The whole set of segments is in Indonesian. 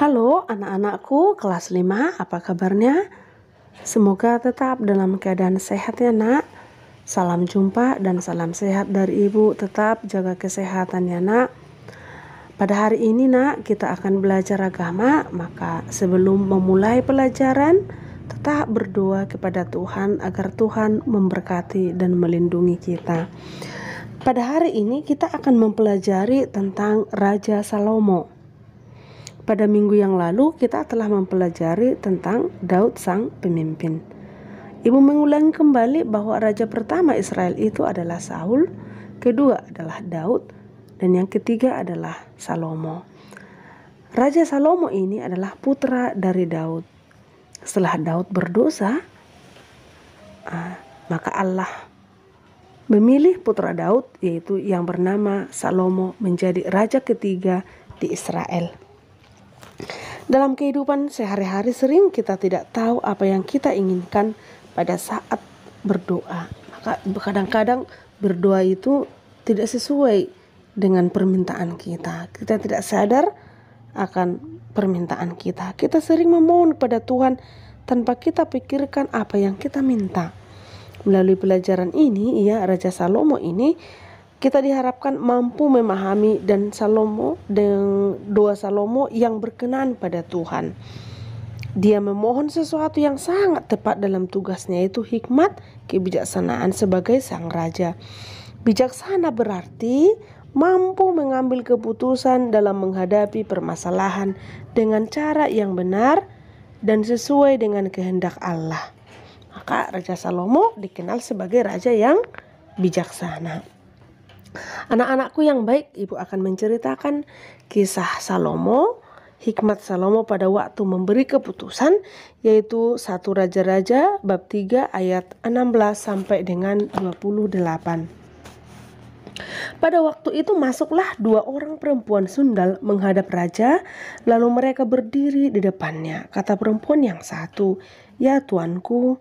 Halo anak-anakku kelas 5, apa kabarnya? Semoga tetap dalam keadaan sehat ya nak. Salam jumpa dan salam sehat dari ibu. Tetap jaga kesehatan ya nak. Pada hari ini nak, kita akan belajar agama. Maka sebelum memulai pelajaran, tetap berdoa kepada Tuhan agar Tuhan memberkati dan melindungi kita. Pada hari ini kita akan mempelajari tentang Raja Salomo. Pada minggu yang lalu kita telah mempelajari tentang Daud sang pemimpin. Ibu mengulangi kembali bahwa raja pertama Israel itu adalah Saul, kedua adalah Daud, dan yang ketiga adalah Salomo. Raja Salomo ini adalah putra dari Daud. Setelah Daud berdosa, maka Allah memilih putra Daud, yaitu yang bernama Salomo, menjadi raja ketiga di Israel. Dalam kehidupan sehari-hari sering kita tidak tahu apa yang kita inginkan pada saat berdoa. Maka kadang-kadang berdoa itu tidak sesuai dengan permintaan kita. Kita tidak sadar akan permintaan kita. Kita sering memohon kepada Tuhan tanpa kita pikirkan apa yang kita minta. Melalui pelajaran ini, Raja Salomo ini kita diharapkan mampu memahami dan doa Salomo yang berkenan pada Tuhan. Dia memohon sesuatu yang sangat tepat dalam tugasnya, yaitu hikmat kebijaksanaan sebagai sang raja. Bijaksana berarti mampu mengambil keputusan dalam menghadapi permasalahan dengan cara yang benar dan sesuai dengan kehendak Allah. Maka Raja Salomo dikenal sebagai raja yang bijaksana. Anak-anakku yang baik, ibu akan menceritakan kisah Salomo, hikmat Salomo pada waktu memberi keputusan, yaitu 1 Raja-Raja bab 3 ayat 16 sampai dengan 28. Pada waktu itu masuklah 2 orang perempuan sundal menghadap raja, lalu mereka berdiri di depannya. Kata perempuan yang satu, "Ya tuanku,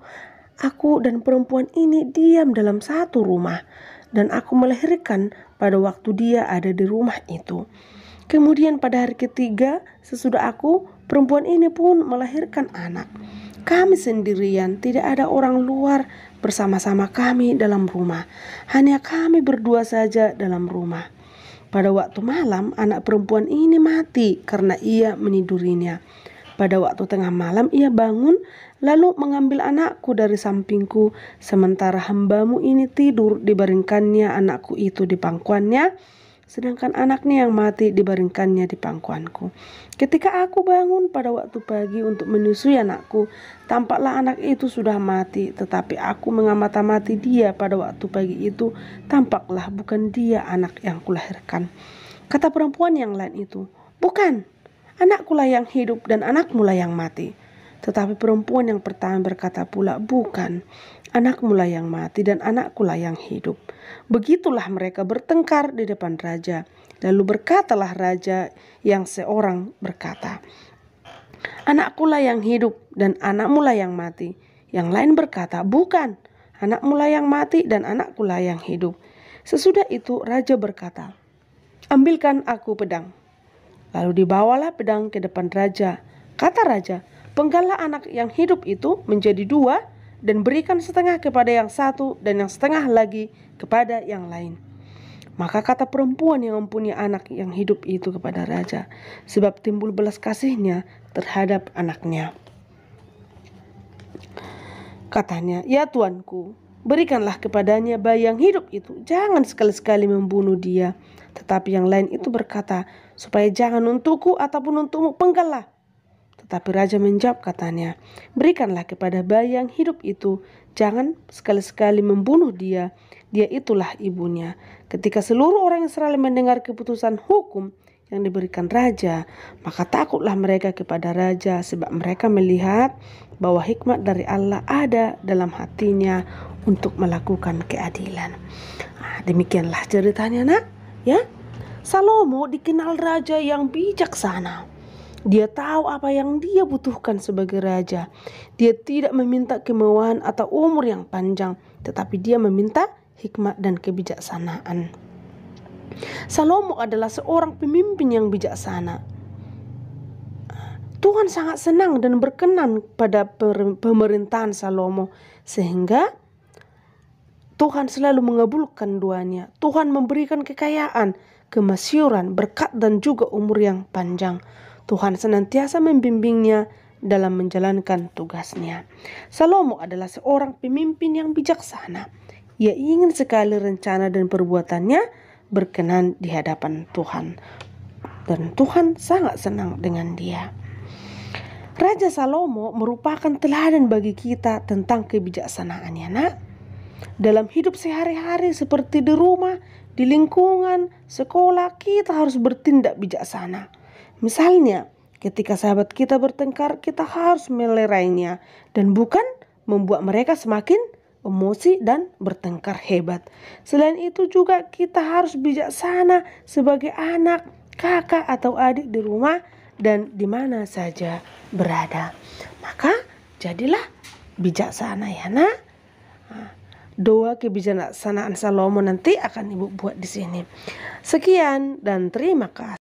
aku dan perempuan ini diam dalam satu rumah, dan aku melahirkan pada waktu dia ada di rumah itu. Kemudian pada hari ketiga sesudah aku, perempuan ini pun melahirkan anak. Kami sendirian, tidak ada orang luar bersama-sama kami dalam rumah. Hanya kami berdua saja dalam rumah. Pada waktu malam, anak perempuan ini mati karena ia menidurinya. Pada waktu tengah malam ia bangun, lalu mengambil anakku dari sampingku, sementara hambamu ini tidur, dibaringkannya anakku itu di pangkuannya, sedangkan anaknya yang mati dibaringkannya di pangkuanku. Ketika aku bangun pada waktu pagi untuk menyusui anakku, tampaklah anak itu sudah mati, tetapi aku mengamati dia pada waktu pagi itu, tampaklah bukan dia anak yang kulahirkan." Kata perempuan yang lain itu, "Bukan, anakkulah yang hidup dan anakmulah yang mati." Tetapi perempuan yang pertama berkata pula, "Bukan, anakmulah yang mati dan anakkulah yang hidup." Begitulah mereka bertengkar di depan raja. Lalu berkatalah raja yang seorang berkata, "Anakkulah yang hidup dan anakmulah yang mati." Yang lain berkata, "Bukan, anakmulah yang mati dan anakkulah yang hidup." Sesudah itu raja berkata, "Ambilkan aku pedang." Lalu dibawalah pedang ke depan raja. Kata raja, "Penggallah anak yang hidup itu menjadi 2 dan berikan setengah kepada yang satu dan yang setengah lagi kepada yang lain." Maka kata perempuan yang mempunyai anak yang hidup itu kepada raja, sebab timbul belas kasihnya terhadap anaknya. Katanya, "Ya tuanku, berikanlah kepadanya bayi yang hidup itu, jangan sekali-sekali membunuh dia." Tetapi yang lain itu berkata, "Supaya jangan untukku ataupun untukmu, penggallah." Tetapi raja menjawab katanya, "Berikanlah kepada bayi yang hidup itu, jangan sekali-sekali membunuh dia, dia itulah ibunya." Ketika seluruh orang Israel mendengar keputusan hukum yang diberikan raja, maka takutlah mereka kepada raja, sebab mereka melihat bahwa hikmat dari Allah ada dalam hatinya untuk melakukan keadilan. Demikianlah ceritanya nak, ya. Salomo dikenal raja yang bijaksana. Dia tahu apa yang dia butuhkan sebagai raja. Dia tidak meminta kemewahan atau umur yang panjang, tetapi dia meminta hikmat dan kebijaksanaan. Salomo adalah seorang pemimpin yang bijaksana. Tuhan sangat senang dan berkenan pada pemerintahan Salomo, sehingga Tuhan selalu mengabulkan doanya. Tuhan memberikan kekayaan, kemasyuran, berkat dan juga umur yang panjang. Tuhan senantiasa membimbingnya dalam menjalankan tugasnya. Salomo adalah seorang pemimpin yang bijaksana. Ia ingin sekali rencana dan perbuatannya berkenan di hadapan Tuhan. Dan Tuhan sangat senang dengan dia. Raja Salomo merupakan teladan bagi kita tentang kebijaksanaannya, nak. Dalam hidup sehari-hari seperti di rumah, di lingkungan, sekolah, kita harus bertindak bijaksana. Misalnya, ketika sahabat kita bertengkar, kita harus melerainya dan bukan membuat mereka semakin emosi dan bertengkar hebat. Selain itu juga kita harus bijaksana sebagai anak, kakak atau adik di rumah dan di mana saja berada. Maka jadilah bijaksana ya, nak. Doa kebijaksanaan Salomo nanti akan Ibu buat di sini. Sekian dan terima kasih.